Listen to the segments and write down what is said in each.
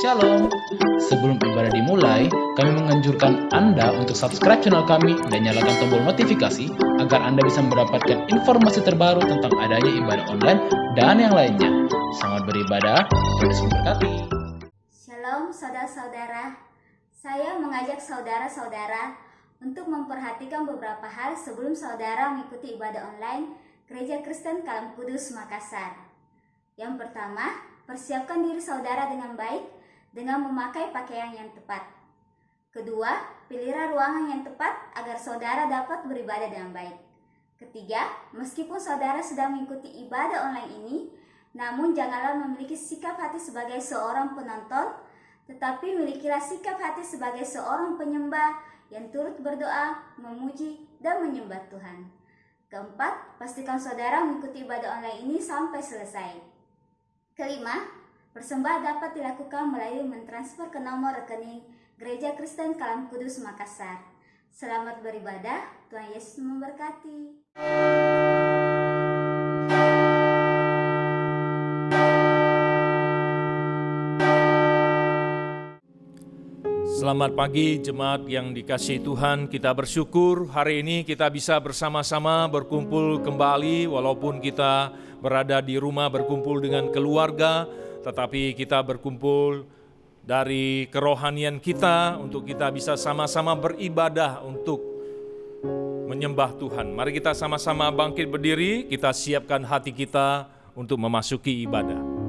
Shalom. Sebelum ibadah dimulai, kami menganjurkan Anda untuk subscribe channel kami dan nyalakan tombol notifikasi agar Anda bisa mendapatkan informasi terbaru tentang adanya ibadah online dan yang lainnya. Selamat beribadah, Tuhan Yesus memberkati. Shalom saudara-saudara, saya mengajak saudara-saudara untuk memperhatikan beberapa hal sebelum saudara mengikuti ibadah online Gereja Kristen Kalam Kudus Makassar. Yang pertama, persiapkan diri saudara dengan baik dengan memakai pakaian yang tepat. Kedua, pilihlah ruangan yang tepat agar saudara dapat beribadah dengan baik. Ketiga, meskipun saudara sedang mengikuti ibadah online ini, namun janganlah memiliki sikap hati sebagai seorang penonton, tetapi milikilah sikap hati sebagai seorang penyembah yang turut berdoa, memuji, dan menyembah Tuhan. Keempat, pastikan saudara mengikuti ibadah online ini sampai selesai. Kelima, persembahan dapat dilakukan melalui mentransfer ke nomor rekening Gereja Kristen Kalam Kudus Makassar. Selamat beribadah, Tuhan Yesus memberkati. Selamat pagi jemaat yang dikasihi Tuhan, kita bersyukur hari ini kita bisa bersama-sama berkumpul kembali walaupun kita berada di rumah berkumpul dengan keluarga, tetapi kita berkumpul dari kerohanian kita untuk kita bisa sama-sama beribadah untuk menyembah Tuhan. Mari kita sama-sama bangkit berdiri, kita siapkan hati kita untuk memasuki ibadah.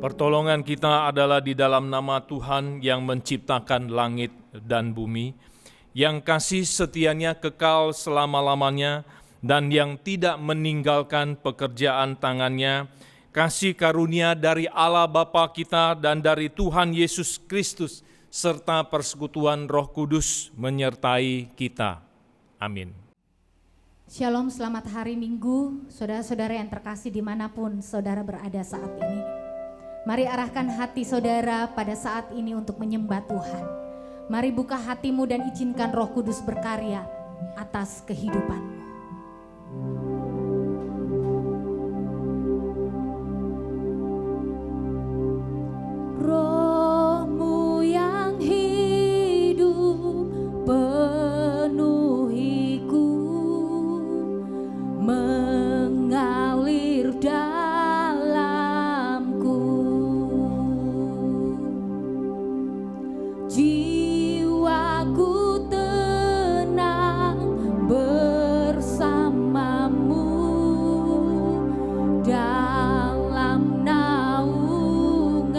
Pertolongan kita adalah di dalam nama Tuhan yang menciptakan langit dan bumi, yang kasih setianya kekal selama-lamanya, dan yang tidak meninggalkan pekerjaan tangannya, kasih karunia dari Allah Bapa kita dan dari Tuhan Yesus Kristus, serta persekutuan Roh Kudus menyertai kita. Amin. Shalom, selamat hari Minggu, saudara-saudara yang terkasih dimanapun saudara berada saat ini. Mari arahkan hati saudara pada saat ini untuk menyembah Tuhan. Mari buka hatimu dan izinkan Roh Kudus berkarya atas kehidupanmu. Roh-Mu yang hidup penuhiku, mengalir jiwaku tenang bersamamu dalam naungan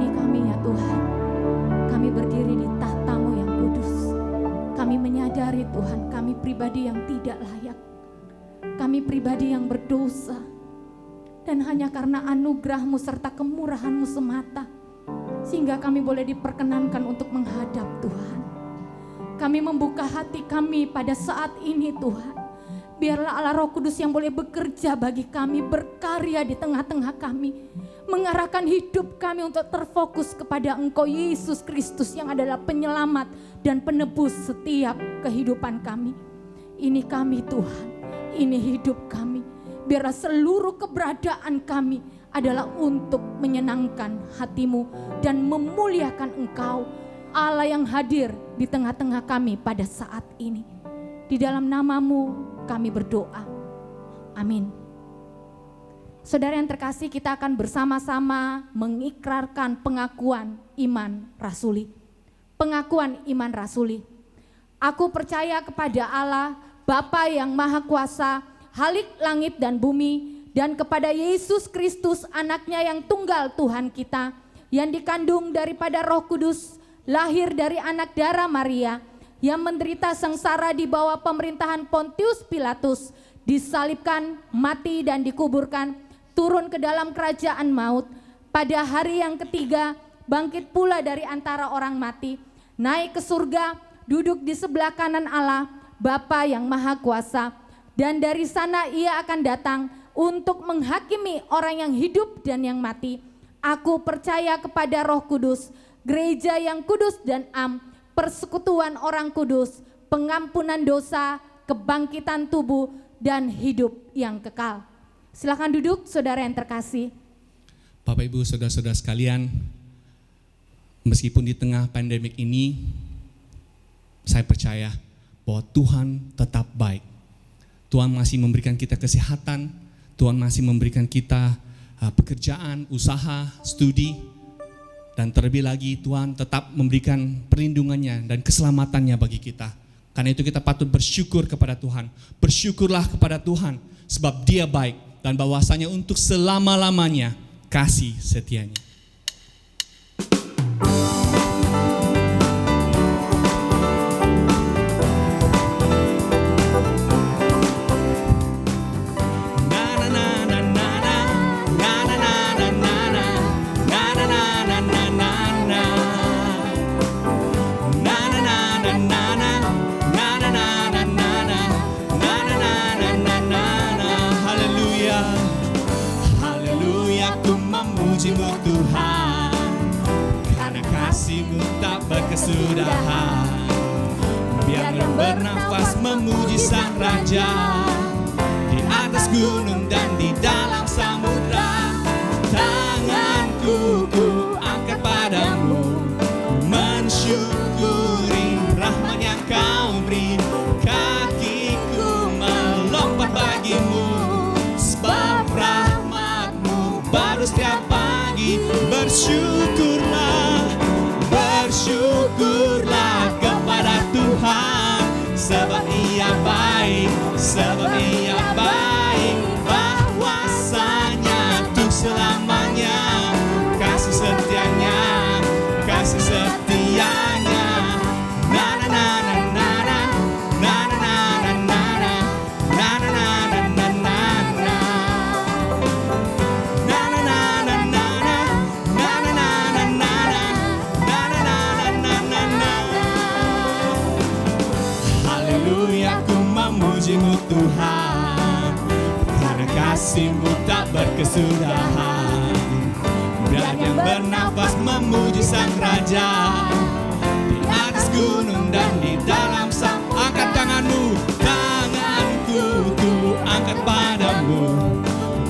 ini kami ya Tuhan, kami berdiri di tahta-Mu yang kudus. Kami menyadari Tuhan, kami pribadi yang tidak layak, kami pribadi yang berdosa, dan hanya karena anugerah-Mu serta kemurahan-Mu semata, sehingga kami boleh diperkenankan untuk menghadap Tuhan. Kami membuka hati kami pada saat ini Tuhan. Biarlah Allah Roh Kudus yang boleh bekerja bagi kami, berkarya di tengah-tengah kami, mengarahkan hidup kami untuk terfokus kepada Engkau Yesus Kristus yang adalah penyelamat dan penebus setiap kehidupan kami. Ini kami Tuhan, ini hidup kami. Biarlah seluruh keberadaan kami adalah untuk menyenangkan hati-Mu dan memuliakan Engkau, Allah yang hadir di tengah-tengah kami pada saat ini. Di dalam nama-Mu kami berdoa. Amin. Saudara yang terkasih, kita akan bersama-sama mengikrarkan pengakuan iman rasuli. Pengakuan iman rasuli. Aku percaya kepada Allah, Bapa yang Maha Kuasa, Khalik langit dan bumi, dan kepada Yesus Kristus, anaknya yang tunggal Tuhan kita, yang dikandung daripada Roh Kudus, lahir dari anak darah Maria, yang menderita sengsara di bawah pemerintahan Pontius Pilatus, disalibkan, mati dan dikuburkan, turun ke dalam kerajaan maut, pada hari yang ketiga bangkit pula dari antara orang mati, naik ke surga, duduk di sebelah kanan Allah, Bapa yang Maha Kuasa, dan dari sana Ia akan datang untuk menghakimi orang yang hidup dan yang mati. Aku percaya kepada Roh Kudus, gereja yang kudus dan am, persekutuan orang kudus, pengampunan dosa, kebangkitan tubuh, dan hidup yang kekal. Silakan duduk saudara yang terkasih. Bapak Ibu saudara-saudara sekalian, meskipun di tengah pandemik ini, saya percaya bahwa Tuhan tetap baik. Tuhan masih memberikan kita kesehatan, Tuhan masih memberikan kita pekerjaan, usaha, studi, dan terlebih lagi Tuhan tetap memberikan perlindungannya dan keselamatannya bagi kita. Karena itu kita patut bersyukur kepada Tuhan. Bersyukurlah kepada Tuhan sebab Dia baik dan bahwasanya untuk selama-lamanya kasih setianya. Kesudahan, biarlah bernafas memuji Sang Raja di atas gunung dan di dalam samudra. Tanganku ku angkat padamu, mensyukuri rahmat yang Kau beri. Kakiku melompat bagimu, sebab rahmat-Mu baru setiap pagi. Bersyukurlah, bersyukurlah kepada Tuhan, sebab Ia baik, sebab Ia baik, bahwasanya untuk selamanya kasih setianya, kasih setianya. Na na na na na na, na na na na na na, na na na na na na na. Tuhan, karena kasih-Mu tak berkesudahan. Dan yang bernafas memuji Sang Raja di atas gunung dan di dalam sam. Angkat tanganmu, tanganku ku angkat padamu,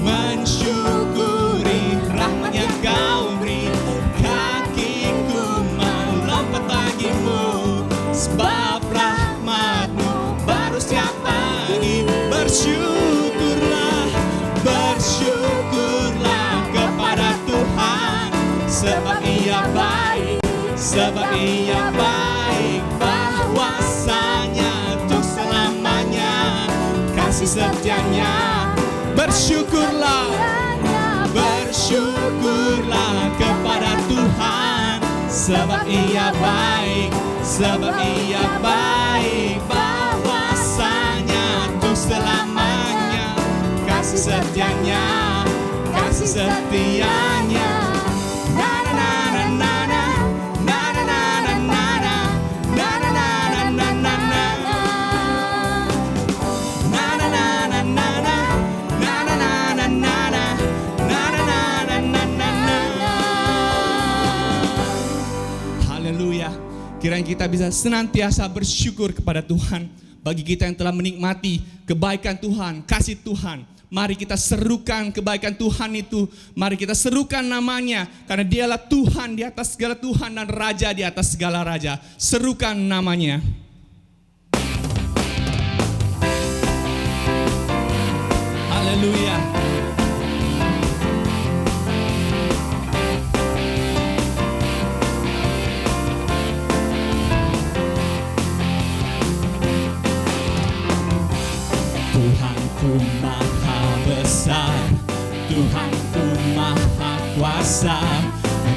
mensyukuri rahmat yang Kau beri. Kakiku melompat bagimu, sebab rahmat-Mu baru setiap pagi. Bersyukurlah, bersyukurlah kepada Tuhan, sebab Ia baik, sebab Ia baik, bahwasanya untuk selamanya kasih setianya. Bersyukurlah, bersyukurlah kepada Tuhan, sebab Ia baik, sebab Ia baik, bahwasanya untuk selamanya kasih setianya, kasih setianya. Na na na na na na na na na na na na na na na na na Haleluya. Kiranya kita bisa senantiasa bersyukur kepada Tuhan. Bagi kita yang telah menikmati kebaikan Tuhan, kasih Tuhan, mari kita serukan kebaikan Tuhan itu. Mari kita serukan namanya, karena Dialah Tuhan di atas segala Tuhan dan Raja di atas segala Raja. Serukan namanya. Haleluya. Tuhanku maha besar, Tuhanku maha kuasa,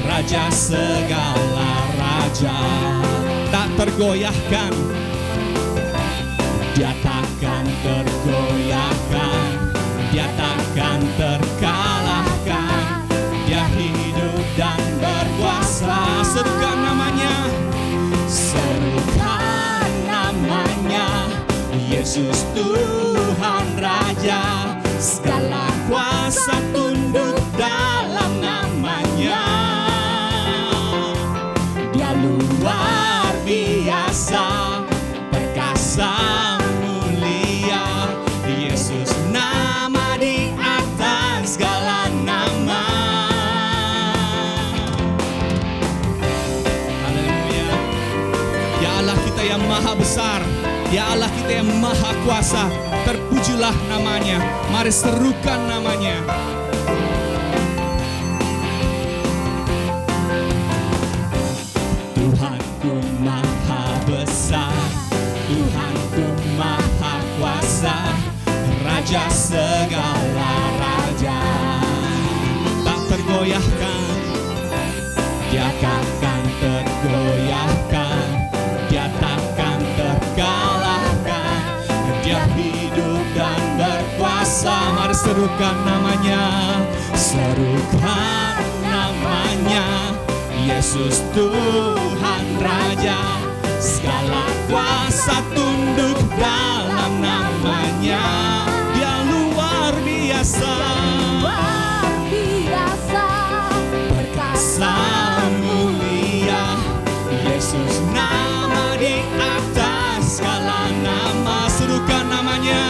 Raja segala raja, tak tergoyahkan, Dia takkan tergoyahkan, Dia takkan terkalahkan, Dia hidup dan berkuasa. Serukan namanya, serukan namanya, Yesus Tuhan Raja, segala kuasa tunduk dalam namanya. Dia luar biasa, perkasa mulia, Yesus nama di atas segala nama. Haleluya. Ya Allah kita yang maha besar, Ya Allah kita yang maha kuasa, terpujilah namanya. Mari serukan namanya. Tuhanku maha besar, Tuhanku maha kuasa, Raja segala raja, tak tergoyahkan, Dia takkan tergoyahkan, Dia takkan terkalahkan, Dia hidup dan berkuasa. Mari serukan namanya, serukan namanya, Yesus Tuhan Raja, segala kuasa tunduk dalam namanya. Dia luar biasa, perkasa mulia, Yesus nama di atas segala nama. Serukan namanya,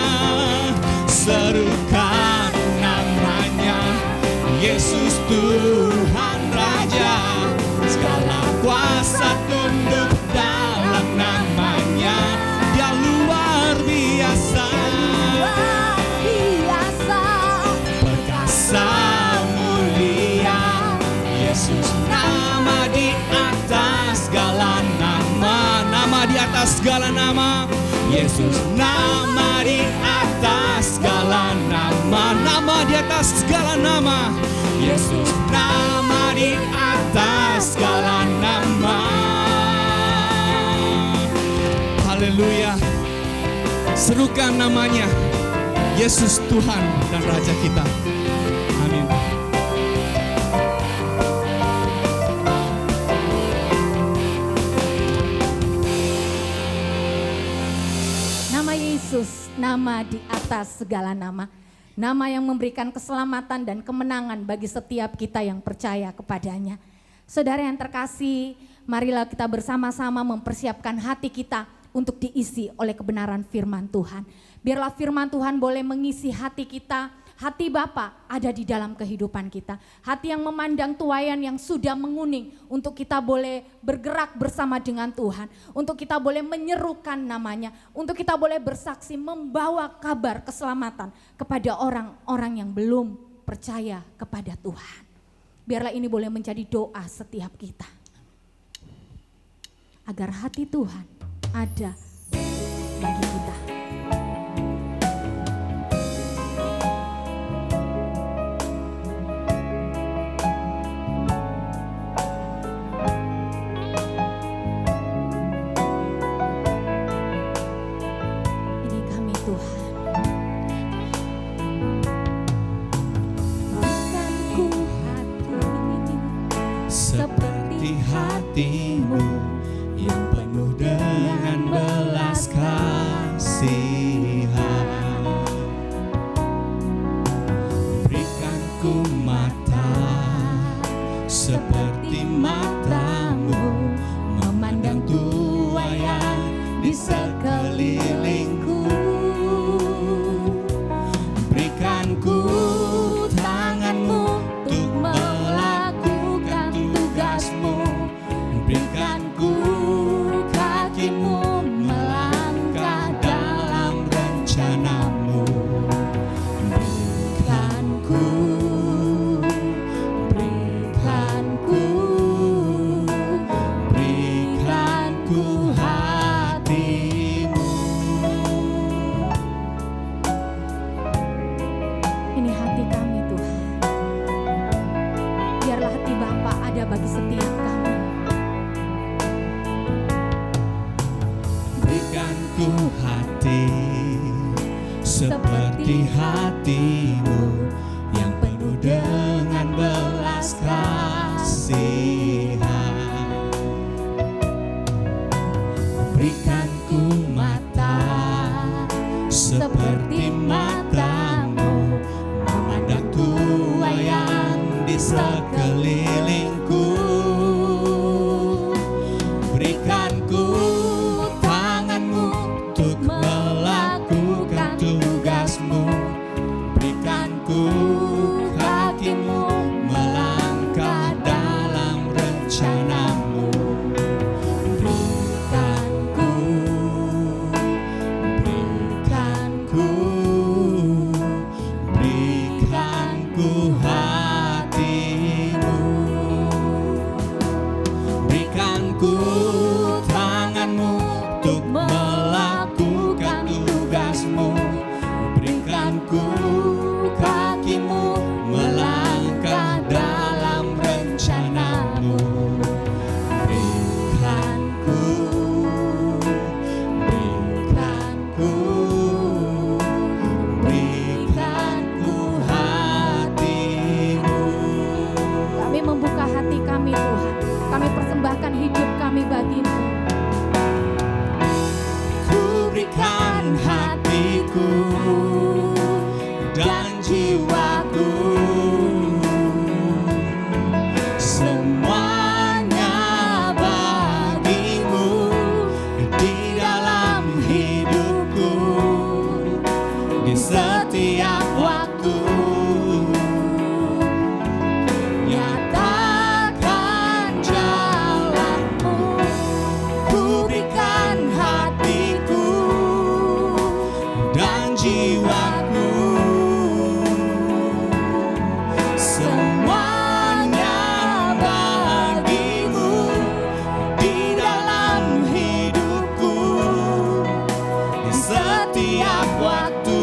serukan namanya, Yesus Tuhan Raja, segala kuasa tunduk dalam namanya. Dia luar biasa, perkasa mulia, Yesus nama di atas segala nama. Nama di atas segala nama, Yesus nama di atas segala nama. Nama di atas segala nama, Yesus nama di atas segala nama. Haleluya. Serukan namanya, Yesus Tuhan dan Raja kita. Amin. Nama Yesus, nama di atas segala nama. Nama yang memberikan keselamatan dan kemenangan bagi setiap kita yang percaya kepadanya. Saudara yang terkasih, marilah kita bersama-sama mempersiapkan hati kita untuk diisi oleh kebenaran firman Tuhan. Biarlah firman Tuhan boleh mengisi hati kita. Hati Bapa ada di dalam kehidupan kita. Hati yang memandang tuaian yang sudah menguning, untuk kita boleh bergerak bersama dengan Tuhan. Untuk kita boleh menyerukan namanya. Untuk kita boleh bersaksi membawa kabar keselamatan kepada orang-orang yang belum percaya kepada Tuhan. Biarlah ini boleh menjadi doa setiap kita. Agar hati Tuhan ada bagi kita. hatimu yang penuh dengan belas kasihan. Berikan ku mata seperti matamu, memandang tuaian di sekelilingku. Berikan ku tanganmu untuk melakukan tugasmu. Berikan ku kakimu melangkah dalam rencanamu. Berikan ku hatimu. Ini hati kami Tuhan. Biarlah hati Bapa ada bagi setiap kami. Berikan ku hati seperti hatimu yang penuh dengan belas kasihan. Berikan ku mata seperti matamu, memandang tuaian di sekelilingku. Berikan ku tanganmu untuk melakukan tugasmu. Berikan ku kakimu melangkah dalam rencanamu. Berikan ku hatimu. Berikan ku tanganmu untuk melakukan tugasmu. Berikan ku kakimu melangkah dalam rencanamu. Berikan ku hatimu. Kami membuka hati kami Tuhan. Kami persembahkan hidup kami bagimu. Ku berikan hatiku dan jiwaku, semuanya bagimu di dalam hidupku, di setiap waktu. Nyatakan jalanmu. Ku berikan hatiku dan jiwaku, semuanya bagimu di dalam hidupku, di setiap waktu.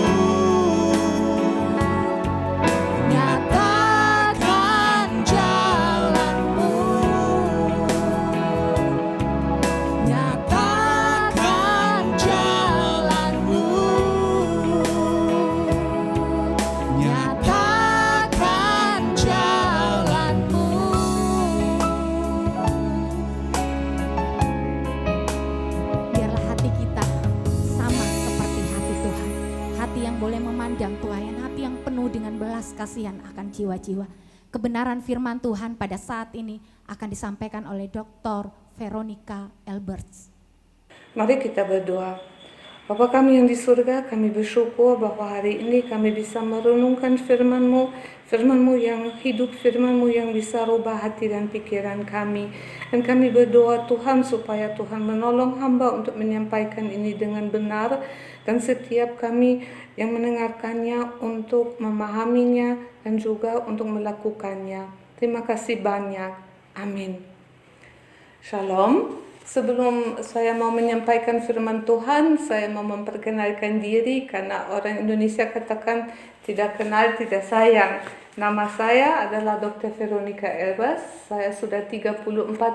Nyatakan jalanmu. Nyatakan jalanmu. Nyatakan jalanmu. Biarlah hati kita sama seperti hati Tuhan. Hati yang boleh memandang tuaian, hati yang penuh dengan belas kasihan akan jiwa-jiwa. Kebenaran firman Tuhan pada saat ini akan disampaikan oleh Dr. Veronica Elberts. Mari kita berdoa. Bapa kami yang di surga, kami bersyukur bahwa hari ini kami bisa merenungkan firman-Mu, firman-Mu yang hidup, firman-Mu yang bisa rubah hati dan pikiran kami. Dan kami berdoa Tuhan supaya Tuhan menolong hamba untuk menyampaikan ini dengan benar, dan setiap kami yang mendengarkannya untuk memahaminya dan juga untuk melakukannya. Terima kasih banyak. Amin. Shalom. Sebelum saya mau menyampaikan firman Tuhan, saya mau memperkenalkan diri karena orang Indonesia katakan tidak kenal tidak sayang. Nama saya adalah Dr. Veronica Elberts. Saya sudah 34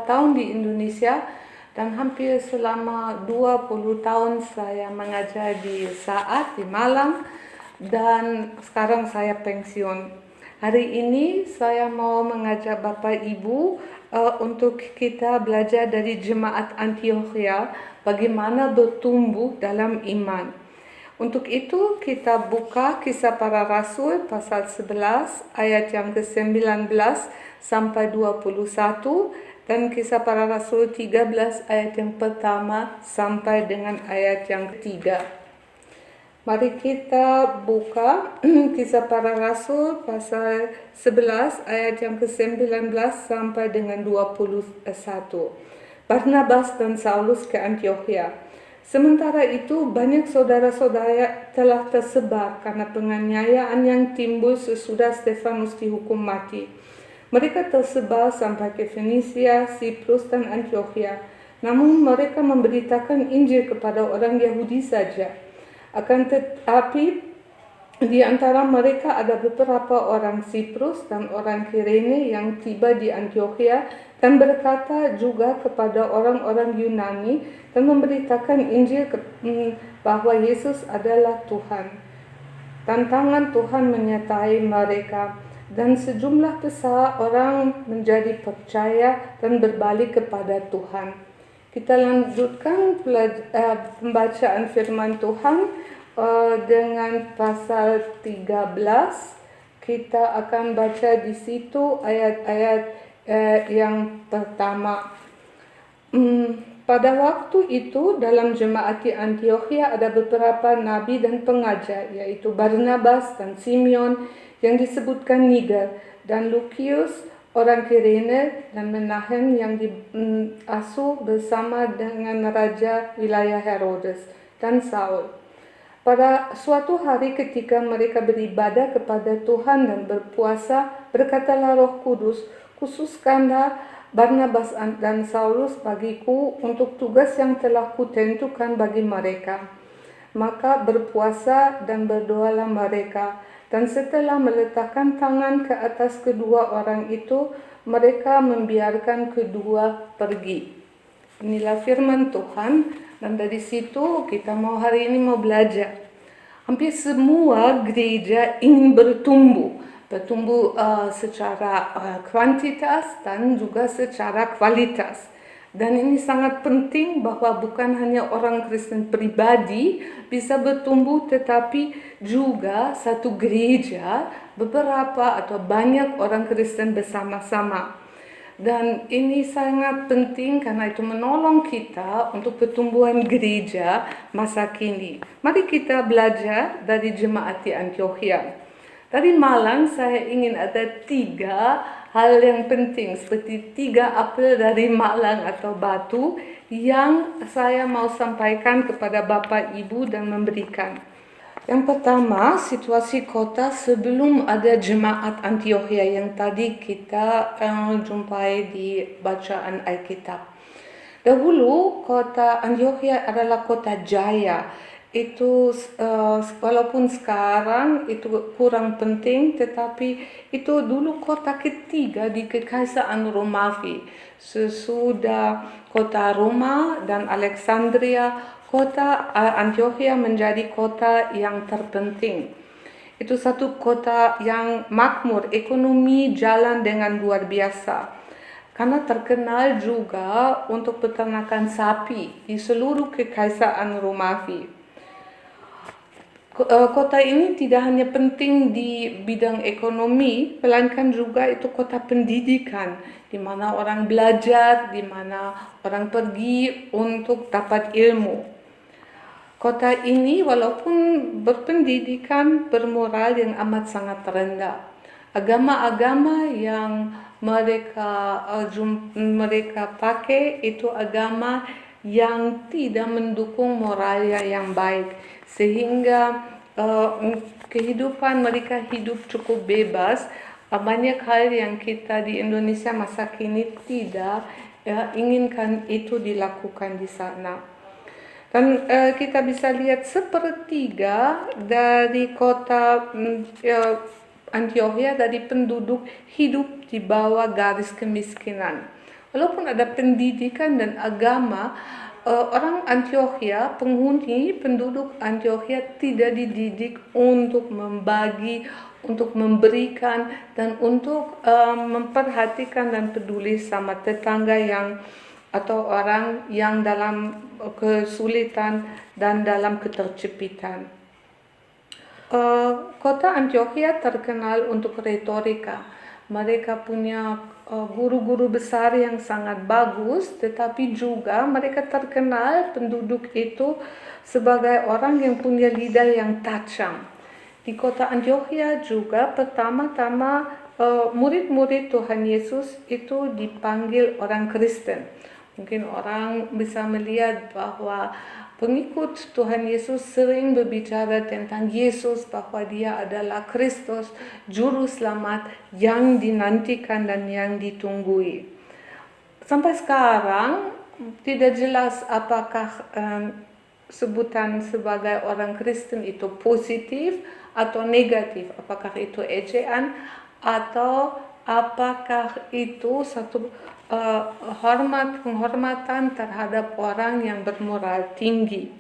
tahun di Indonesia dan hampir selama 20 tahun saya mengajar di Saat di Malang dan sekarang saya pensiun. Hari ini saya mau mengajak Bapak Ibu untuk kita belajar dari Jemaat Antioquia bagaimana bertumbuh dalam iman. Untuk itu kita buka Kisah Para Rasul pasal 11 ayat yang ke-19 sampai 21 dan Kisah Para Rasul 13 ayat yang pertama sampai dengan ayat yang ketiga. Mari kita buka Kisah Para Rasul pasal 11 ayat yang ke-19 sampai dengan 21. Barnabas dan Saulus ke Antioquia. Sementara itu banyak saudara-saudara telah tersebar karena penganiayaan yang timbul sesudah Stefanus dihukum mati. Mereka tersebar sampai ke Fenisia, Siprus dan Antioquia. Namun mereka memberitakan Injil kepada orang Yahudi saja. Akan tetapi di antara mereka ada beberapa orang Siprus dan orang Kirene yang tiba di Antioquia dan berkata juga kepada orang-orang Yunani dan memberitakan Injil bahwa Yesus adalah Tuhan. Tantangan Tuhan menyertai mereka dan sejumlah besar orang menjadi percaya dan berbalik kepada Tuhan. Kita lanjutkan pembacaan firman Tuhan dengan pasal 13. Kita akan baca di situ ayat-ayat yang pertama. Pada waktu itu dalam jemaat di Antioquia ada beberapa nabi dan pengajar, yaitu Barnabas dan Simeon yang disebutkan Niger, dan Lukius orang Kirene, dan Menahem yang diasuh bersama dengan raja wilayah Herodes, dan Saul. Pada suatu hari ketika mereka beribadah kepada Tuhan dan berpuasa, berkatalah Roh Kudus, khususkanlah Barnabas dan Saulus bagiku untuk tugas yang telah kutentukan bagi mereka. Maka berpuasa dan berdoalah mereka, dan setelah meletakkan tangan ke atas kedua orang itu, mereka membiarkan kedua pergi. Inilah firman Tuhan, dan dari situ kita hari ini mau belajar. Hampir semua gereja ingin bertumbuh secara kuantitas dan juga secara kualitas. Dan ini sangat penting bahwa bukan hanya orang Kristen pribadi bisa bertumbuh, tetapi juga satu gereja, beberapa atau banyak orang Kristen bersama-sama. Dan ini sangat penting karena itu menolong kita untuk pertumbuhan gereja masa kini. Mari kita belajar dari jemaat di Antioquia. Dari Malang saya ingin ada 3 hal yang penting, seperti 3 apel dari Malang atau Batu yang saya mau sampaikan kepada Bapak Ibu dan memberikan. Yang pertama, situasi kota sebelum ada jemaat Antioquia yang tadi kita jumpai di bacaan Alkitab. Dahulu kota Antioquia adalah kota jaya. Itu walaupun sekarang itu kurang penting, tetapi itu dulu kota ketiga di Kekaisaran Romawi. Sesudah kota Roma dan Alexandria, kota Antioquia menjadi kota yang terpenting. Itu satu kota yang makmur, ekonomi jalan dengan luar biasa. Karena terkenal juga untuk peternakan sapi di seluruh Kekaisaran Romawi. Kota ini tidak hanya penting di bidang ekonomi, melainkan juga itu kota pendidikan, di mana orang belajar, di mana orang pergi untuk dapat ilmu. Kota ini walaupun berpendidikan, bermoral yang amat sangat rendah. Agama-agama yang mereka pakai itu agama yang tidak mendukung moralnya yang baik, sehingga kehidupan mereka hidup cukup bebas. Banyak hal yang kita di Indonesia masa kini tidak inginkan itu dilakukan di sana. Dan kita bisa lihat sepertiga dari kota Antioquia dari penduduk hidup di bawah garis kemiskinan. Walaupun ada pendidikan dan agama, orang Antioquia, penghuni penduduk Antioquia tidak dididik untuk membagi, untuk memberikan, dan untuk memperhatikan dan peduli sama tetangga atau orang yang dalam kesulitan dan dalam ketercepitan. Kota Antioquia terkenal untuk retorika. Mereka punya guru-guru besar yang sangat bagus, tetapi juga mereka terkenal penduduk itu sebagai orang yang punya lidah yang tajam. Di kota Antioquia juga pertama-tama murid-murid Tuhan Yesus itu dipanggil orang Kristen. Mungkin orang bisa melihat bahwa pengikut Tuhan Yesus sering berbicara tentang Yesus, bahwa dia adalah Kristus, juru selamat yang dinantikan dan yang ditunggui. Sampai sekarang tidak jelas apakah sebutan sebagai orang Kristen itu positif atau negatif, apakah itu ejaan atau apakah itu satu penghormatan terhadap orang yang bermoral tinggi.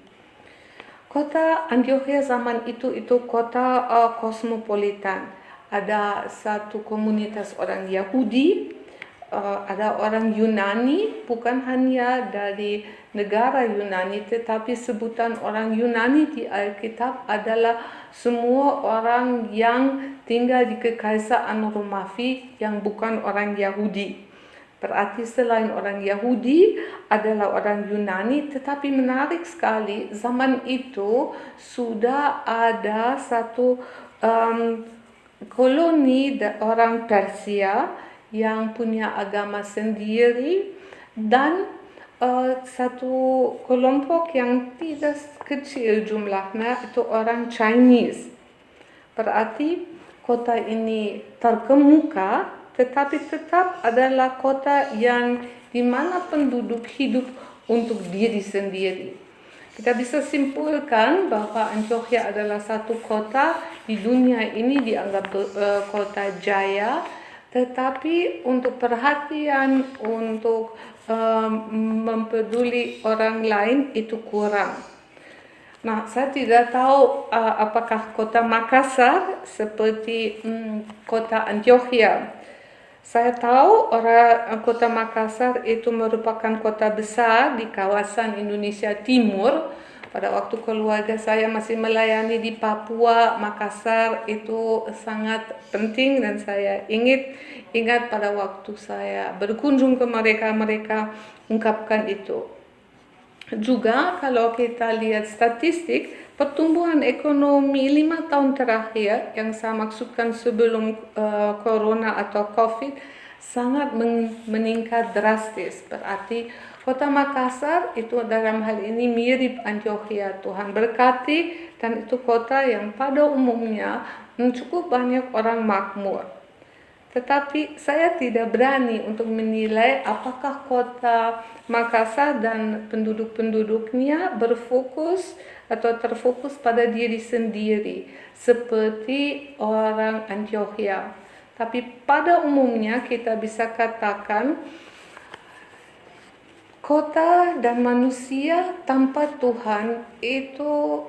Kota Antioquia zaman itu kota kosmopolitan. Ada satu komunitas orang Yahudi, ada orang Yunani, bukan hanya dari negara Yunani, tetapi sebutan orang Yunani di Alkitab adalah semua orang yang tinggal di Kekaisaan Romawi yang bukan orang Yahudi. Berarti selain orang Yahudi adalah orang Yunani, tetapi menarik sekali zaman itu sudah ada satu koloni orang Persia yang punya agama sendiri dan satu kelompok yang tidak kecil jumlahnya itu orang Chinese. Berarti kota ini terkemuka, tetapi tetap adalah kota yang dimana penduduk hidup untuk diri sendiri. Kita bisa simpulkan bahwa Antioquia adalah satu kota di dunia ini dianggap kota jaya, tetapi untuk perhatian, untuk mempeduli orang lain itu kurang. Nah, saya tidak tahu apakah kota Makassar seperti kota Antioquia. Saya tahu kota Makassar itu merupakan kota besar di kawasan Indonesia Timur. Pada waktu keluarga saya masih melayani di Papua, Makassar itu sangat penting dan saya ingat pada waktu saya berkunjung ke mereka ungkapkan itu. Juga kalau kita lihat statistik, pertumbuhan ekonomi 5 tahun terakhir yang saya maksudkan sebelum corona atau COVID sangat meningkat drastis. Berarti kota Makassar itu dalam hal ini mirip Antioquia. Tuhan berkati, dan itu kota yang pada umumnya cukup banyak orang makmur. Tetapi saya tidak berani untuk menilai apakah kota Makassar dan penduduk-penduduknya berfokus atau terfokus pada diri sendiri seperti orang Antioquia. Tapi pada umumnya kita bisa katakan kota dan manusia tanpa Tuhan itu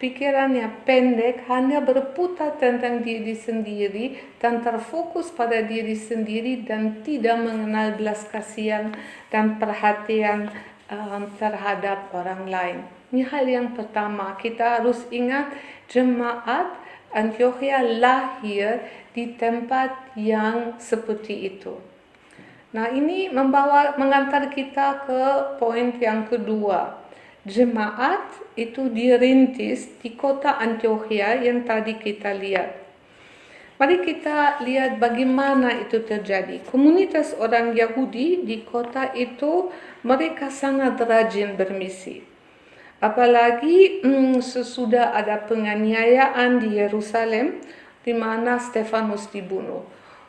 pikirannya pendek, hanya berputar tentang diri sendiri dan terfokus pada diri sendiri dan tidak mengenal belas kasihan dan perhatian terhadap orang lain. Ini hal yang pertama, kita harus ingat jemaat Antioquia lahir di tempat yang seperti itu. Nah, ini mengantar kita ke poin yang kedua. Jemaat itu dirintis di kota Antioquia yang tadi kita lihat. Mari kita lihat bagaimana itu terjadi. Komunitas orang Yahudi di kota itu mereka sangat rajin bermisi. Apalagi sesudah ada penganiayaan di Yerusalem di mana Stefanus dibunuh.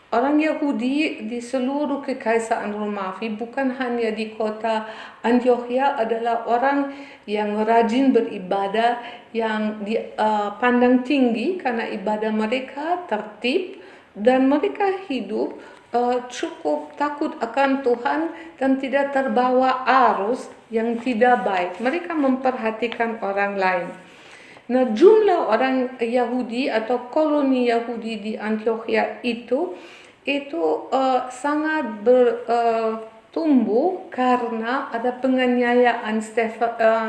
Orang Yahudi di seluruh Kekaisaan Romawi, bukan hanya di kota Antioquia, adalah orang yang rajin beribadah, yang dipandang tinggi karena ibadah mereka tertib dan mereka hidup cukup takut akan Tuhan dan tidak terbawa arus yang tidak baik. Mereka memperhatikan orang lain. Nah, jumlah orang Yahudi atau koloni Yahudi di Antioquia itu sangat bertumbuh karena ada penganiayaan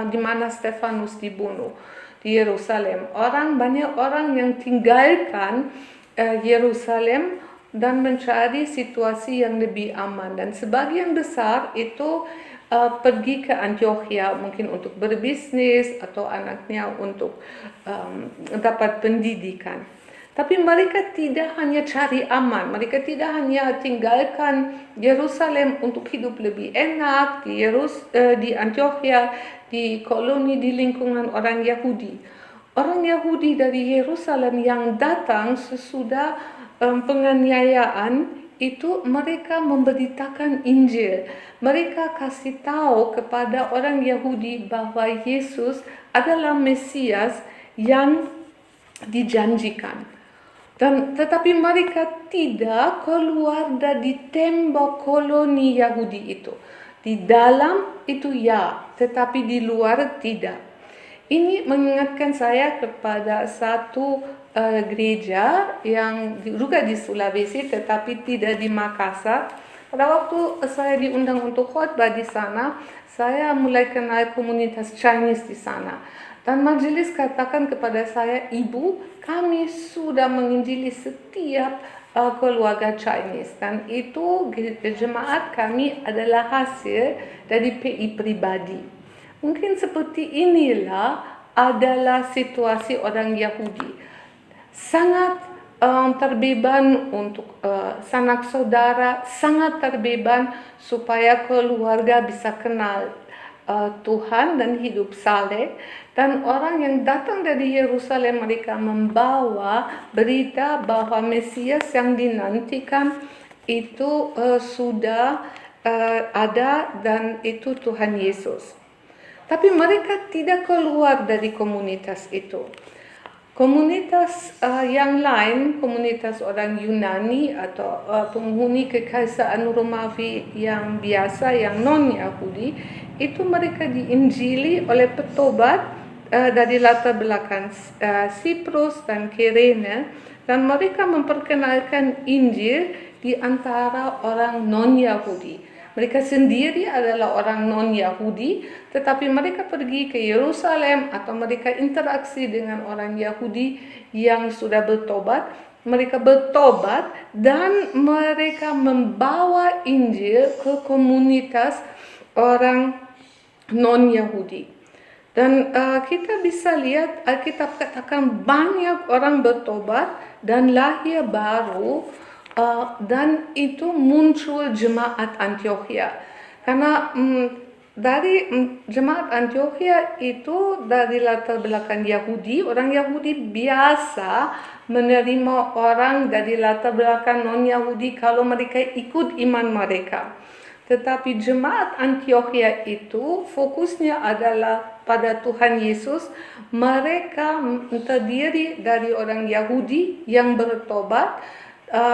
di mana Stefanus dibunuh di Yerusalem. Banyak orang yang tinggalkan Yerusalem dan mencari situasi yang lebih aman, dan sebagian besar itu pergi ke Antioquia mungkin untuk berbisnis atau anaknya untuk dapat pendidikan. Tapi mereka tidak hanya cari aman, mereka tidak hanya tinggalkan Yerusalem untuk hidup lebih enak di Antioquia, di koloni, di lingkungan orang Yahudi. Orang Yahudi dari Yerusalem yang datang sesudah penganiayaan itu, mereka memberitakan Injil. Mereka kasih tahu kepada orang Yahudi bahwa Yesus adalah Mesias yang dijanjikan. Tetapi mereka tidak keluar dari tembok koloni Yahudi itu. Di dalam itu ya, tetapi di luar tidak. Ini mengingatkan saya kepada satu gereja yang juga di Sulawesi tetapi tidak di Makassar. Pada waktu saya diundang untuk khotbah di sana, saya mulai kenal komunitas Chinese di sana. Dan majelis katakan kepada saya, "Ibu, kami sudah menginjili setiap keluarga Chinese, dan itu jemaat kami adalah hasil dari PI pribadi." Mungkin seperti inilah adalah situasi orang Yahudi. Sangat terbeban untuk sanak saudara, sangat terbeban supaya keluarga bisa kenal Tuhan dan hidup saleh. Dan orang yang datang dari Yerusalem, mereka membawa berita bahwa Mesias yang dinantikan itu sudah ada, dan itu Tuhan Yesus. Tapi mereka tidak keluar dari komunitas itu. Komunitas yang lain, komunitas orang Yunani atau penghuni kekaisaran Romawi yang biasa, yang non-Yahudi, itu mereka diinjili oleh petobat dari latar belakang Siprus dan Kirene, dan mereka memperkenalkan Injil di antara orang non-Yahudi. Mereka sendiri adalah orang non-Yahudi, tetapi mereka pergi ke Yerusalem atau mereka interaksi dengan orang Yahudi yang sudah bertobat. Mereka bertobat dan mereka membawa Injil ke komunitas orang non-Yahudi. Dan kita bisa lihat Alkitab katakan banyak orang bertobat dan lahir baru. Dan itu muncul jemaat Antioquia. Karena dari jemaat Antioquia itu dari latar belakang Yahudi, orang Yahudi biasa menerima orang dari latar belakang non-Yahudi kalau mereka ikut iman mereka. Tetapi jemaat Antioquia itu fokusnya adalah pada Tuhan Yesus. Mereka terdiri dari orang Yahudi yang bertobat,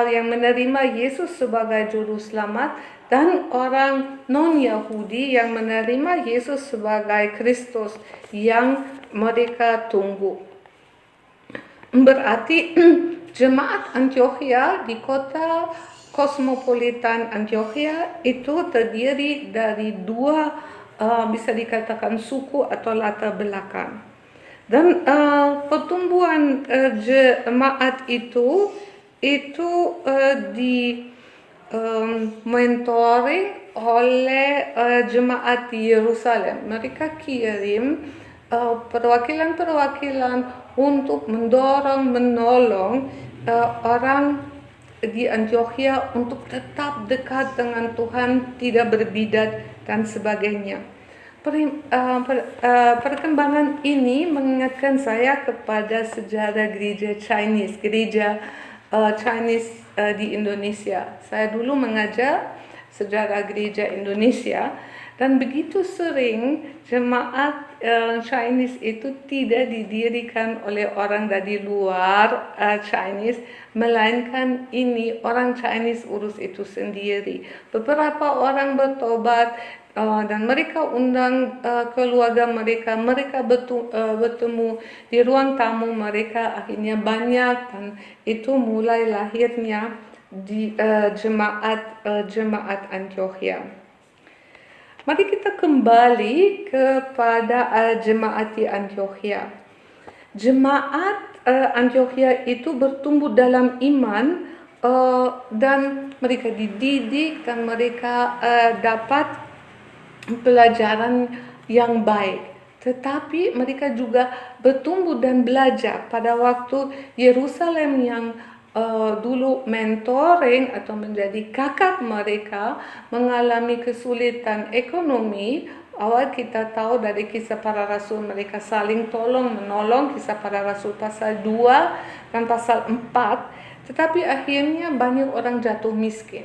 yang menerima Yesus sebagai juru selamat, dan orang non-Yahudi yang menerima Yesus sebagai Kristus yang mereka tunggu. Berarti jemaat Antioquia di kota kosmopolitan Antioquia itu terdiri dari dua bisa dikatakan suku atau latar belakang. Dan pertumbuhan jemaat itu di mentoring oleh jemaat di Yerusalem. Mereka kirim perwakilan-perwakilan untuk menolong orang di Antioquia untuk tetap dekat dengan Tuhan, tidak berbidat dan sebagainya. Perkembangan ini mengingatkan saya kepada sejarah gereja Chinese di Indonesia. Saya dulu mengajar sejarah gereja Indonesia, Dan begitu sering jemaat Chinese itu tidak didirikan oleh orang dari luar Chinese, melainkan ini orang Chinese urus itu sendiri. Beberapa orang bertobat dan mereka undang keluarga mereka, bertemu di ruang tamu mereka, akhirnya banyak, dan itu mulai lahirnya di jemaat Antioquia. Mari kita kembali kepada jemaat di Antioquia. Jemaat Antioquia itu bertumbuh dalam iman dan mereka dididik dan mereka dapat pelajaran yang baik. Tetapi mereka juga bertumbuh dan belajar pada waktu Yerusalem yang dulu mentoring atau menjadi kakak mereka mengalami kesulitan ekonomi. Awal kita tahu dari Kisah Para Rasul mereka saling tolong menolong, Kisah Para Rasul pasal 2 dan pasal 4. Tetapi akhirnya banyak orang jatuh miskin.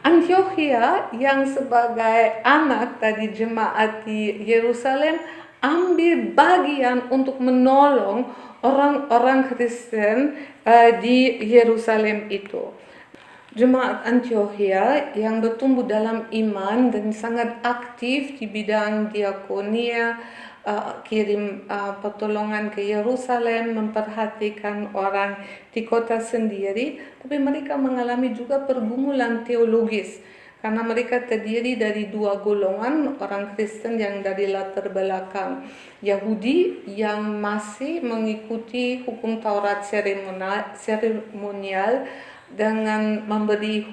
Antioquia yang sebagai anak dari jemaat di Yerusalem ambil bagian untuk menolong orang-orang Kristen di Yerusalem itu. Jemaat Antioquia yang bertumbuh dalam iman dan sangat aktif di bidang diakonia, kirim pertolongan ke Yerusalem, memperhatikan orang di kota sendiri, tapi mereka mengalami juga pergumulan teologis. Karena mereka terdiri dari dua golongan, orang Kristen yang dari latar belakang Yahudi yang masih mengikuti hukum Taurat seremonial dengan memberi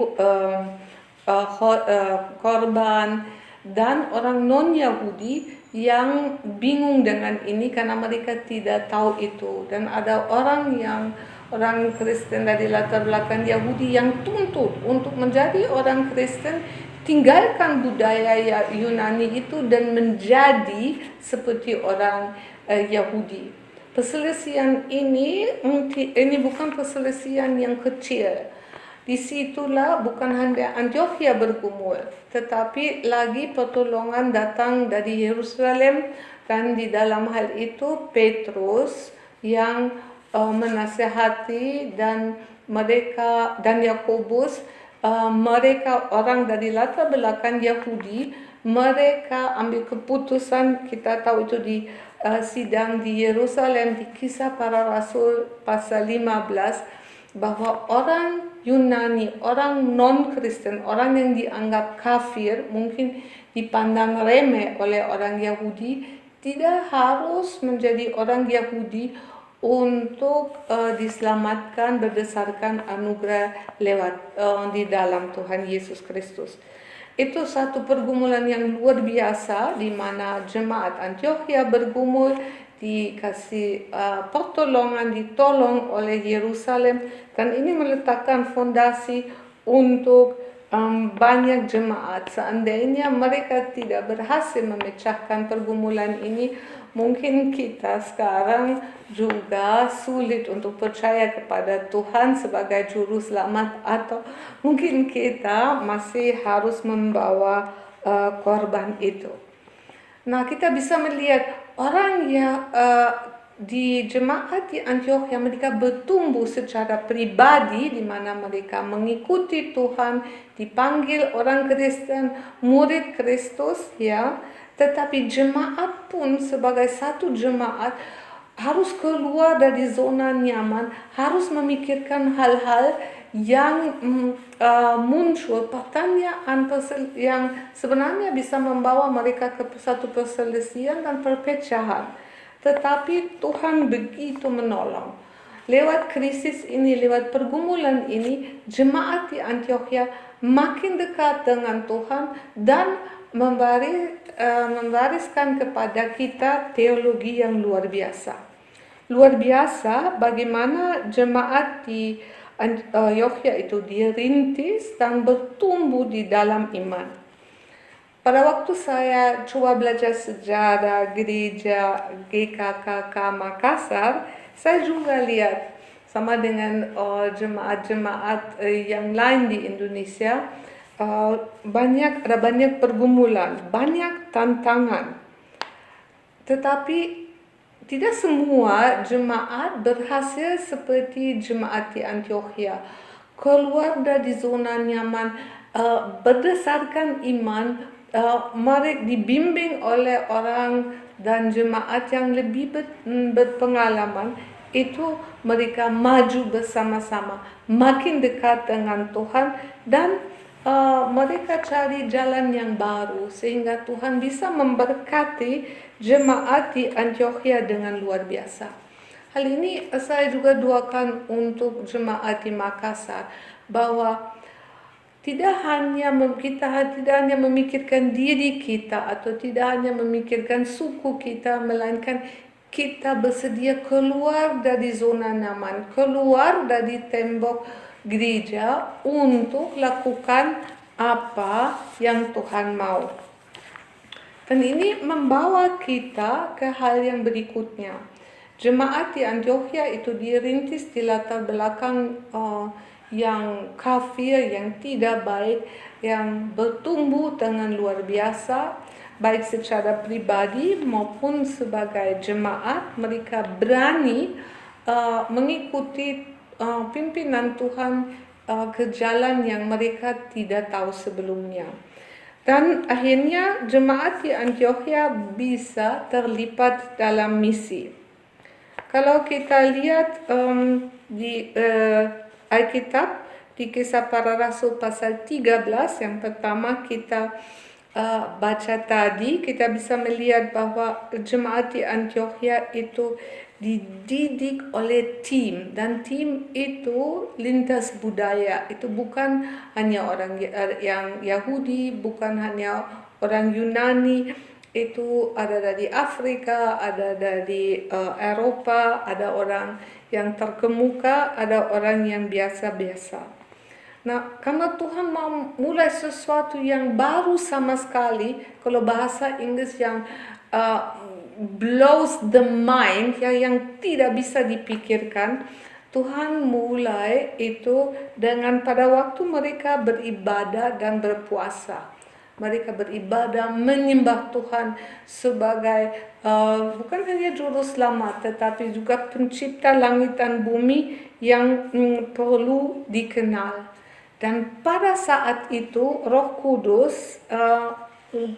korban, dan orang non-Yahudi yang bingung dengan ini karena mereka tidak tahu itu. Dan ada orang Kristen dari latar belakang Yahudi yang tuntut untuk menjadi orang Kristen, tinggalkan budaya Yunani itu dan menjadi seperti orang Yahudi. Perselisihan ini bukan perselisihan yang kecil. Disitulah bukan hanya Antioquia bergumul, tetapi lagi pertolongan datang dari Yerusalem, dan di dalam hal itu Petrus yang menasihati dan Yakobus, mereka orang dari latar belakang Yahudi, mereka ambil keputusan. Kita tahu itu di sidang di Yerusalem di Kisah Para Rasul pasal 15, bahwa orang Yunani, orang non-Kristen, orang yang dianggap kafir, mungkin dipandang remeh oleh orang Yahudi, tidak harus menjadi orang Yahudi untuk diselamatkan berdasarkan anugerah lewat di dalam Tuhan Yesus Kristus. Itu satu pergumulan yang luar biasa di mana jemaat Antioquia bergumul, dikasih pertolongan, ditolong oleh Yerusalem, dan ini meletakkan fondasi untuk banyak jemaat. Seandainya mereka tidak berhasil memecahkan pergumulan ini, mungkin kita sekarang juga sulit untuk percaya kepada Tuhan sebagai juru selamat, atau mungkin kita masih harus membawa korban itu. Nah, kita bisa melihat orang yang di jemaat di Antioquia, mereka bertumbuh secara pribadi di mana mereka mengikuti Tuhan, dipanggil orang Kristen, murid Kristus, ya. Tetapi jemaat pun sebagai satu jemaat harus keluar dari zona nyaman, harus memikirkan hal-hal yang muncul, pertanyaan yang sebenarnya bisa membawa mereka ke satu perselisihan dan perpecahan. Tetapi Tuhan begitu menolong. Lewat krisis ini, lewat pergumulan ini, jemaat di Antioquia makin dekat dengan Tuhan dan mewariskan kepada kita teologi yang luar biasa. Luar biasa bagaimana jemaat di Antioquia itu dirintis dan bertumbuh di dalam iman. Pada waktu saya coba belajar sejarah gereja GKKK Makassar, saya juga lihat sama dengan jemaat-jemaat yang lain di Indonesia, ada banyak pergumulan, banyak tantangan. Tetapi tidak semua jemaat berhasil seperti jemaat di Antioquia. Keluar dari zona nyaman berdasarkan iman, mereka dibimbing oleh orang dan jemaat yang lebih berpengalaman. Itu mereka maju bersama-sama, makin dekat dengan Tuhan, dan mereka cari jalan yang baru sehingga Tuhan bisa memberkati jemaat di Antioquia dengan luar biasa. Hal ini saya juga doakan untuk jemaat di Makassar, bahwa kita tidak hanya memikirkan diri kita atau tidak hanya memikirkan suku kita, melainkan kita bersedia keluar dari zona nyaman, keluar dari tembok gereja untuk lakukan apa yang Tuhan mau. Dan ini membawa kita ke hal yang berikutnya. Jemaat di Antioquia itu dirintis di latar belakang yang kafir, yang tidak baik, yang bertumbuh dengan luar biasa, baik secara pribadi maupun sebagai jemaat. Mereka berani mengikuti pimpinan Tuhan ke jalan yang mereka tidak tahu sebelumnya. Dan akhirnya jemaat di Antioquia bisa terlibat dalam misi. Kalau kita lihat di Alkitab, di Kisah Para Rasul pasal 13, yang pertama kita baca tadi, kita bisa melihat bahwa jemaat di Antioquia itu dididik oleh tim, dan tim itu lintas budaya. Itu bukan hanya orang yang Yahudi, bukan hanya orang Yunani, itu ada dari Afrika, ada dari Eropa, ada orang yang terkemuka, ada orang yang biasa-biasa. Nah, karena Tuhan mau mulai sesuatu yang baru sama sekali, kalau bahasa Inggris yang blows the mind, yang tidak bisa dipikirkan, Tuhan mulai itu dengan pada waktu mereka beribadah dan berpuasa. Mereka beribadah, menyembah Tuhan sebagai bukan hanya juru selamat, tetapi juga pencipta langit dan bumi yang perlu dikenal. Dan pada saat itu Roh Kudus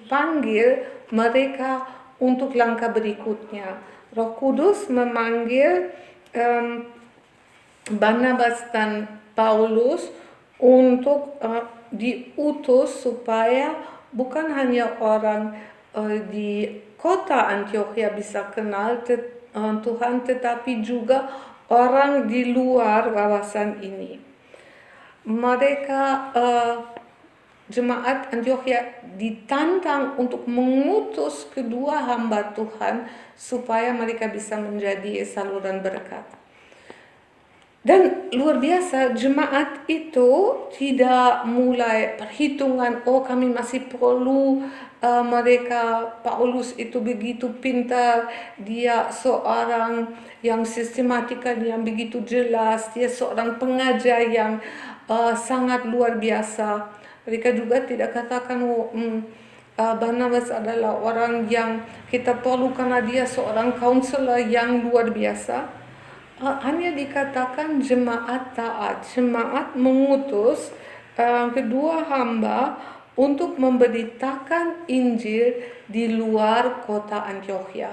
panggil mereka untuk langkah berikutnya. Roh Kudus memanggil Barnabas dan Paulus untuk diutus supaya bukan hanya orang di kota Antioquia bisa kenal Tuhan, tetapi juga orang di luar kawasan ini. Mereka jemaat Antioquia ditantang untuk mengutus kedua hamba Tuhan supaya mereka bisa menjadi saluran berkat. Dan luar biasa, jemaat itu tidak mulai perhitungan, kami masih perlu mereka. Paulus itu begitu pintar, dia seorang yang sistematika yang begitu jelas, dia seorang pengajar yang sangat luar biasa. Mereka juga tidak katakan Barnabas adalah orang yang kita perlu karena dia seorang counselor yang luar biasa. Hanya dikatakan jemaat taat, jemaat mengutus kedua hamba untuk memberitakan Injil di luar kota Antioquia.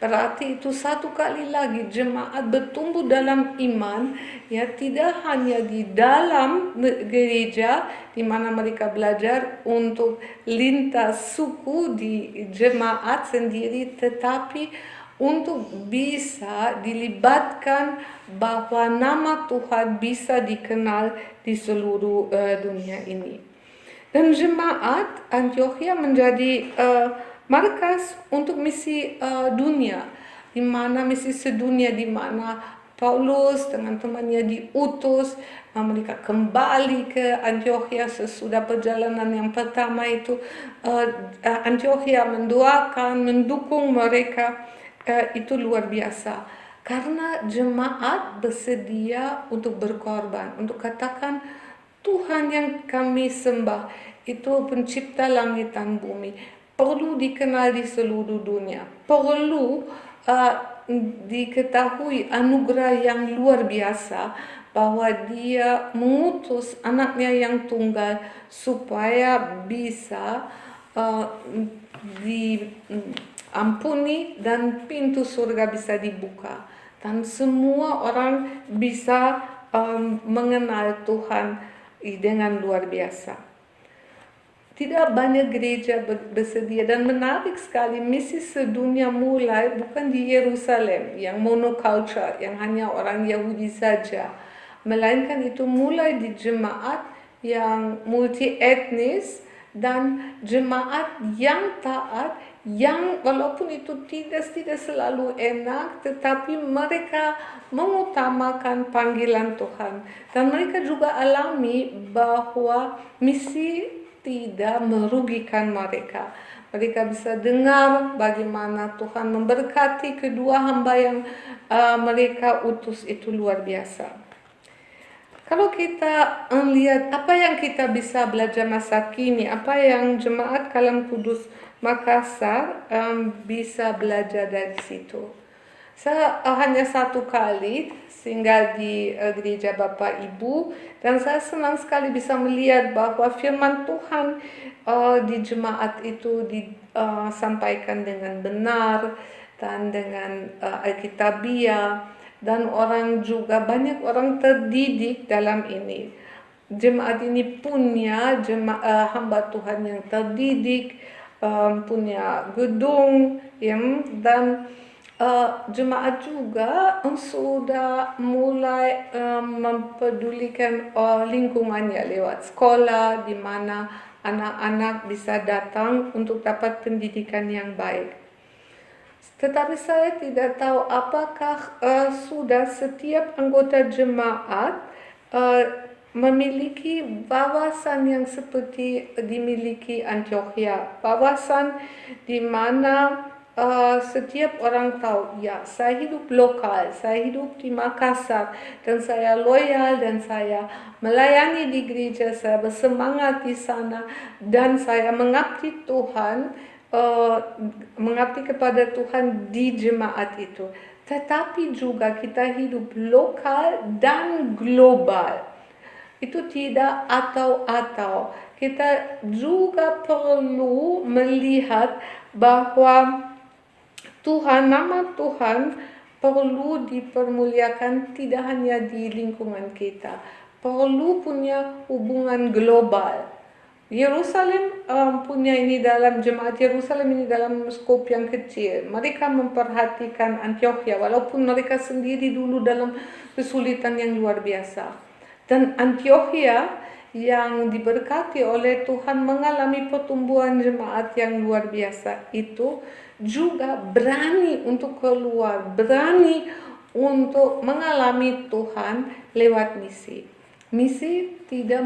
Berarti itu satu kali lagi jemaat bertumbuh dalam iman, tidak hanya di dalam gereja di mana mereka belajar untuk lintas suku di jemaat sendiri, tetapi untuk bisa dilibatkan bahwa nama Tuhan bisa dikenal di seluruh dunia ini. Dan jemaat Antioquia menjadi markas untuk misi dunia, di mana misi sedunia, di mana Paulus dengan temannya diutus, mereka kembali ke Antioquia sesudah perjalanan yang pertama itu. Antioquia mendoakan, mendukung mereka, itu luar biasa. Karena jemaat bersedia untuk berkorban, untuk katakan Tuhan yang kami sembah itu pencipta langit dan bumi, perlu dikenal di seluruh dunia, perlu diketahui anugerah yang luar biasa bahwa Dia mengutus anaknya yang tunggal supaya bisa diampuni dan pintu surga bisa dibuka dan semua orang bisa mengenal Tuhan dengan luar biasa. Tidak banyak gereja bersedia dan menarik sekali misi sedunia mulai bukan di Yerusalem yang monoculture, yang hanya orang Yahudi saja, melainkan itu mulai di jemaat yang multi etnis dan jemaat yang taat, yang walaupun itu tidak selalu enak, tetapi mereka mengutamakan panggilan Tuhan dan mereka juga alami bahwa misi tidak merugikan mereka. Mereka bisa dengar bagaimana Tuhan memberkati kedua hamba yang mereka utus, itu luar biasa. Kalau kita melihat apa yang kita bisa belajar masa kini, apa yang Jemaat Kalam Kudus Makassar bisa belajar dari situ. Saya hanya satu kali tinggal di gereja Bapak Ibu dan saya senang sekali bisa melihat bahwa firman Tuhan di jemaat itu disampaikan dengan benar dan dengan alkitabiah dan orang juga banyak orang terdidik dalam ini. Jemaat ini punya hamba Tuhan yang terdidik, punya gedung dan jemaat juga sudah mulai mempedulikan lingkungannya lewat sekolah di mana anak-anak bisa datang untuk dapat pendidikan yang baik. Tetapi saya tidak tahu apakah sudah setiap anggota jemaat memiliki wawasan yang seperti dimiliki Antioquia, wawasan di mana setiap orang tahu, ya saya hidup lokal, saya hidup di Makassar dan saya loyal dan saya melayani di gereja, saya bersemangat di sana dan saya mengabdi Tuhan, mengabdi kepada Tuhan di jemaat itu. Tetapi juga kita hidup lokal dan global. Itu tidak atau-atau. Kita juga perlu melihat bahwa nama Tuhan perlu dipermuliakan tidak hanya di lingkungan kita, perlu punya hubungan global. Yerusalem punya ini dalam jemaat Yerusalem ini dalam skop yang kecil. Mereka memperhatikan Antioquia walaupun mereka sendiri dulu dalam kesulitan yang luar biasa. Dan Antioquia yang diberkati oleh Tuhan mengalami pertumbuhan jemaat yang luar biasa itu juga berani untuk keluar, berani untuk mengalami Tuhan lewat misi. Misi tidak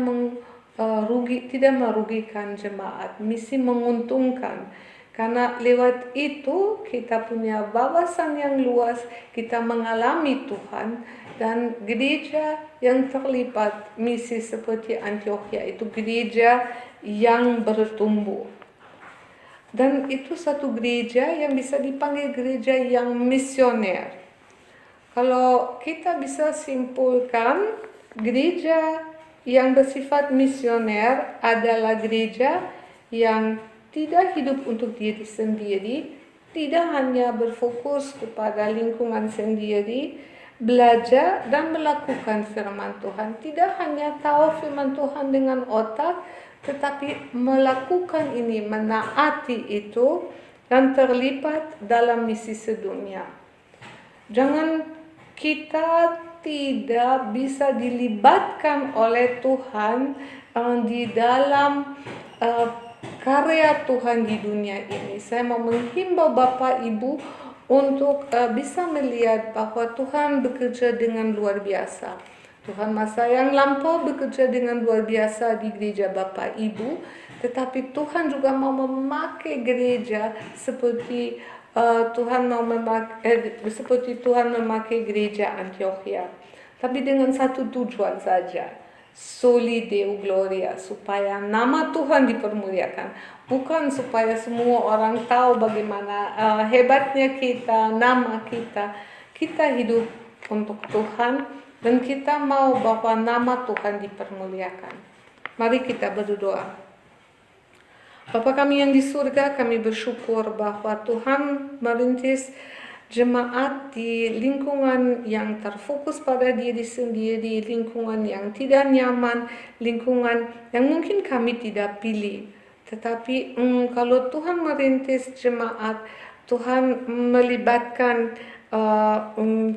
merugikan jemaat, misi menguntungkan. Karena lewat itu kita punya wawasan yang luas, kita mengalami Tuhan dan gereja yang terlibat misi seperti Antioquia itu gereja yang bertumbuh. Dan itu satu gereja yang bisa dipanggil gereja yang misioner. Kalau kita bisa simpulkan, gereja yang bersifat misioner adalah gereja yang tidak hidup untuk diri sendiri, tidak hanya berfokus kepada lingkungan sendiri, belajar dan melakukan firman Tuhan. Tidak hanya tahu firman Tuhan dengan otak, tetapi melakukan ini, menaati itu, dan terlibat dalam misi sedunia. Jangan kita tidak bisa dilibatkan oleh Tuhan di dalam karya Tuhan di dunia ini. Saya mau menghimbau Bapak Ibu untuk bisa melihat bahwa Tuhan bekerja dengan luar biasa. Tuhan masa yang lampau bekerja dengan luar biasa di gereja Bapak Ibu, tetapi Tuhan juga mau memakai gereja seperti Tuhan memakai gereja Antioquia, tapi dengan satu tujuan saja, Soli Deo Gloria, supaya nama Tuhan dipermuliakan. Bukan supaya semua orang tahu bagaimana hebatnya kita, nama kita. Kita hidup untuk Tuhan dan kita mau bahwa nama Tuhan dipermuliakan. Mari kita berdoa. Bapa kami yang di surga, kami bersyukur bahwa Tuhan merintis jemaat di lingkungan yang terfokus pada diri sendiri, lingkungan yang tidak nyaman, lingkungan yang mungkin kami tidak pilih. Tetapi kalau Tuhan merintis jemaat, Tuhan melibatkan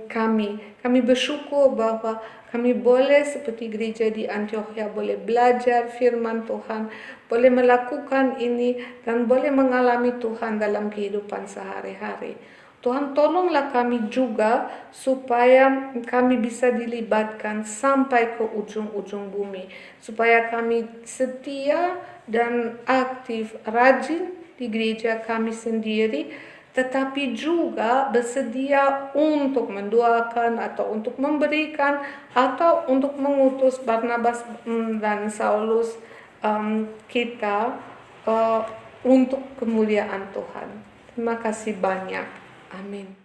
kami bersyukur bahwa kami boleh seperti gereja di Antioquia boleh belajar firman Tuhan, boleh melakukan ini dan boleh mengalami Tuhan dalam kehidupan sehari-hari. Tuhan tolonglah kami juga supaya kami bisa dilibatkan sampai ke ujung-ujung bumi. Supaya kami setia dan aktif, rajin di gereja kami sendiri, tetapi juga bersedia untuk mendoakan atau untuk memberikan atau untuk mengutus Barnabas dan Saulus kita untuk kemuliaan Tuhan. Terima kasih banyak. Amin.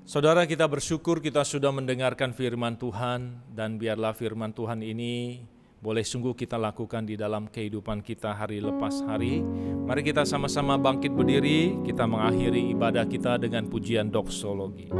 Saudara, kita bersyukur kita sudah mendengarkan firman Tuhan, dan biarlah firman Tuhan ini boleh sungguh kita lakukan di dalam kehidupan kita hari lepas hari. Mari kita sama-sama bangkit berdiri, kita mengakhiri ibadah kita dengan pujian doksologi.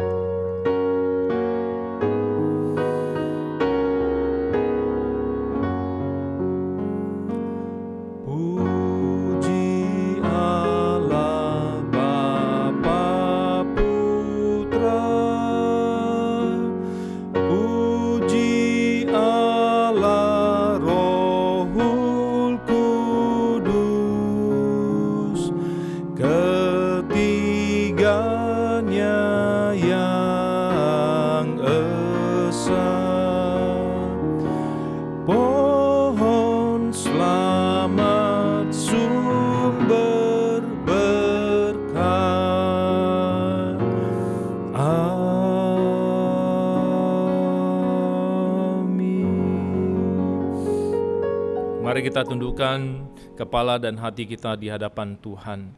Mari kita tundukkan kepala dan hati kita di hadapan Tuhan.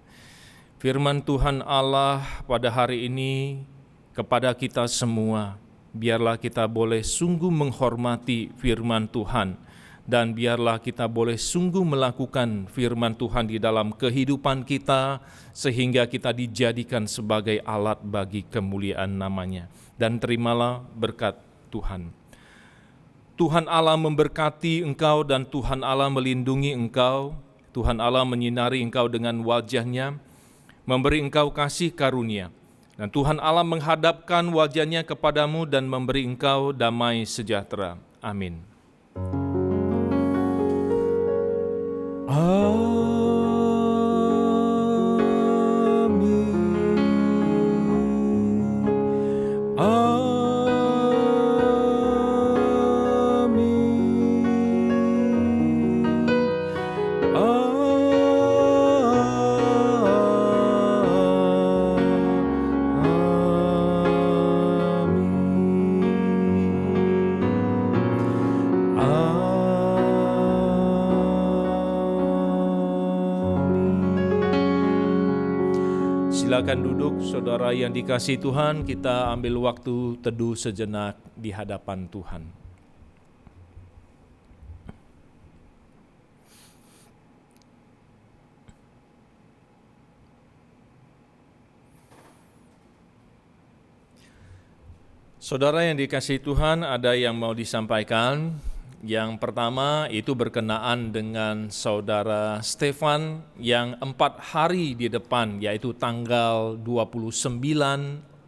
Firman Tuhan Allah pada hari ini kepada kita semua, biarlah kita boleh sungguh menghormati firman Tuhan, dan biarlah kita boleh sungguh melakukan firman Tuhan di dalam kehidupan kita, sehingga kita dijadikan sebagai alat bagi kemuliaan namanya. Dan terimalah berkat Tuhan. Tuhan Allah memberkati engkau dan Tuhan Allah melindungi engkau. Tuhan Allah menyinari engkau dengan wajah-Nya, memberi engkau kasih karunia. Dan Tuhan Allah menghadapkan wajah-Nya kepadamu dan memberi engkau damai sejahtera. Amin. Silakan duduk, saudara yang dikasihi Tuhan, kita ambil waktu teduh sejenak di hadapan Tuhan. Saudara yang dikasihi Tuhan, ada yang mau disampaikan. Yang pertama itu berkenaan dengan saudara Stefan yang 4 hari di depan, yaitu tanggal 29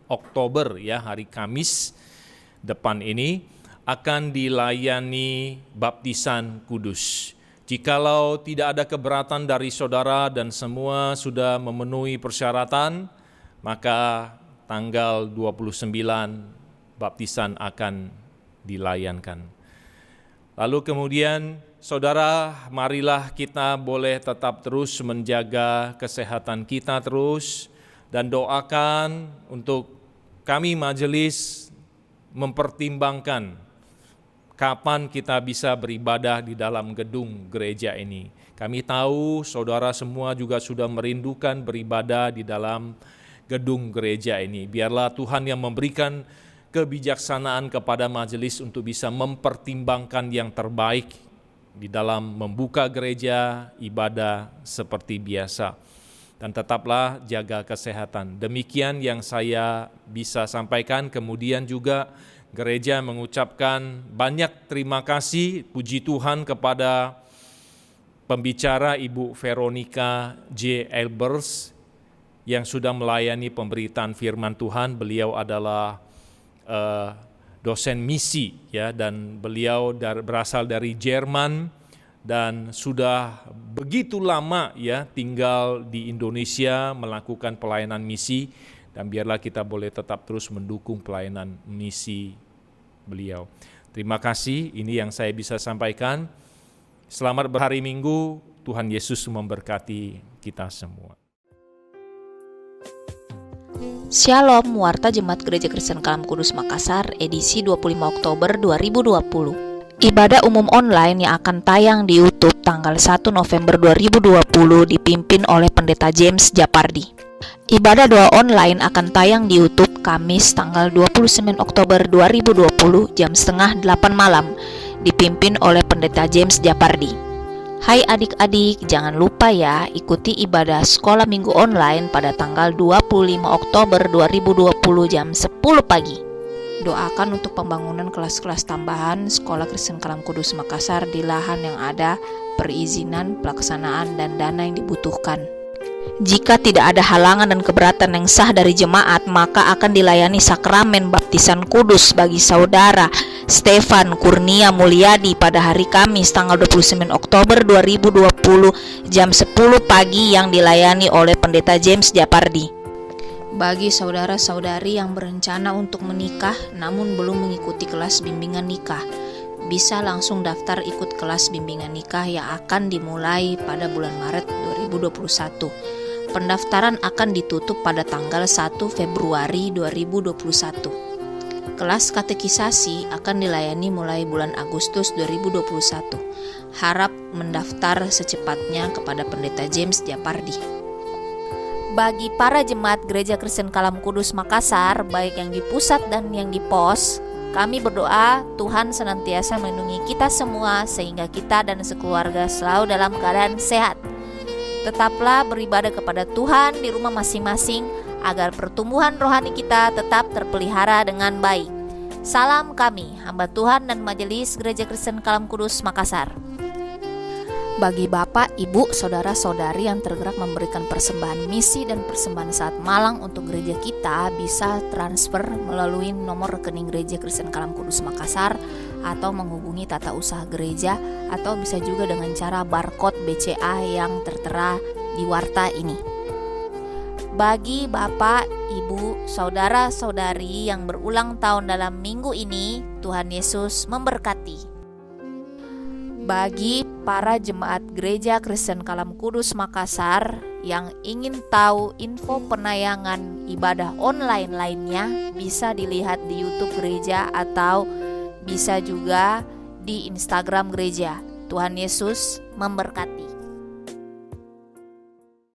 Oktober ya, hari Kamis depan ini akan dilayani baptisan kudus. Jikalau tidak ada keberatan dari saudara dan semua sudah memenuhi persyaratan, maka tanggal 29 baptisan akan dilayankan. Lalu kemudian, saudara, marilah kita boleh tetap terus menjaga kesehatan kita terus, dan doakan untuk kami majelis mempertimbangkan kapan kita bisa beribadah di dalam gedung gereja ini. Kami tahu saudara semua juga sudah merindukan beribadah di dalam gedung gereja ini. Biarlah Tuhan yang memberikan kebijaksanaan kepada majelis untuk bisa mempertimbangkan yang terbaik di dalam membuka gereja ibadah seperti biasa. Dan tetaplah jaga kesehatan. Demikian yang saya bisa sampaikan. Kemudian juga gereja mengucapkan banyak terima kasih, puji Tuhan kepada pembicara Ibu Veronica J. Elbers yang sudah melayani pemberitaan firman Tuhan. Beliau adalah dosen misi ya, dan beliau berasal dari Jerman dan sudah begitu lama ya tinggal di Indonesia melakukan pelayanan misi, dan biarlah kita boleh tetap terus mendukung pelayanan misi beliau. Terima kasih, ini yang saya bisa sampaikan. Selamat berhari Minggu, Tuhan Yesus memberkati kita semua. Shalom, Warta Jemaat Gereja Kristen Kalam Kudus Makassar, edisi 25 Oktober 2020. Ibadah umum online yang akan tayang di YouTube tanggal 1 November 2020 dipimpin oleh Pendeta James Japardi. Ibadah doa online akan tayang di YouTube Kamis tanggal 29 Oktober 2020 jam setengah 8 malam, dipimpin oleh Pendeta James Japardi. Hai adik-adik, jangan lupa ya ikuti ibadah sekolah minggu online pada tanggal 25 Oktober 2020 jam 10 pagi. Doakan untuk pembangunan kelas-kelas tambahan Sekolah Kristen Kalam Kudus Makassar di lahan yang ada, perizinan, pelaksanaan, dan dana yang dibutuhkan. Jika tidak ada halangan dan keberatan yang sah dari jemaat, maka akan dilayani sakramen baptisan kudus bagi saudara Stefan Kurnia Mulyadi pada hari Kamis tanggal 29 Oktober 2020 jam 10 pagi yang dilayani oleh Pendeta James Japardi. Bagi saudara-saudari yang berencana untuk menikah namun belum mengikuti kelas bimbingan nikah, bisa langsung daftar ikut kelas bimbingan nikah yang akan dimulai pada bulan Maret 2021. Pendaftaran akan ditutup pada tanggal 1 Februari 2021. Kelas katekisasi akan dilayani mulai bulan Agustus 2021. Harap mendaftar secepatnya kepada Pendeta James Japardi. Bagi para jemaat Gereja Kristen Kalam Kudus Makassar, baik yang di pusat dan yang di pos, kami berdoa Tuhan senantiasa melindungi kita semua sehingga kita dan sekeluarga selalu dalam keadaan sehat. Tetaplah beribadah kepada Tuhan di rumah masing-masing agar pertumbuhan rohani kita tetap terpelihara dengan baik. Salam kami, hamba Tuhan dan Majelis Gereja Kristen Kalam Kudus Makassar. Bagi Bapak, Ibu, Saudara-saudari yang tergerak memberikan persembahan misi dan persembahan saat malang untuk gereja kita, bisa transfer melalui nomor rekening Gereja Kristen Kalam Kudus Makassar atau menghubungi tata usaha gereja, atau bisa juga dengan cara barcode BCA yang tertera di warta ini. Bagi Bapak, Ibu, Saudara-saudari yang berulang tahun dalam minggu ini, Tuhan Yesus memberkati. Bagi para jemaat Gereja Kristen Kalam Kudus Makassar yang ingin tahu info penayangan ibadah online lainnya, bisa dilihat di YouTube gereja atau bisa juga di Instagram gereja. Tuhan Yesus memberkati.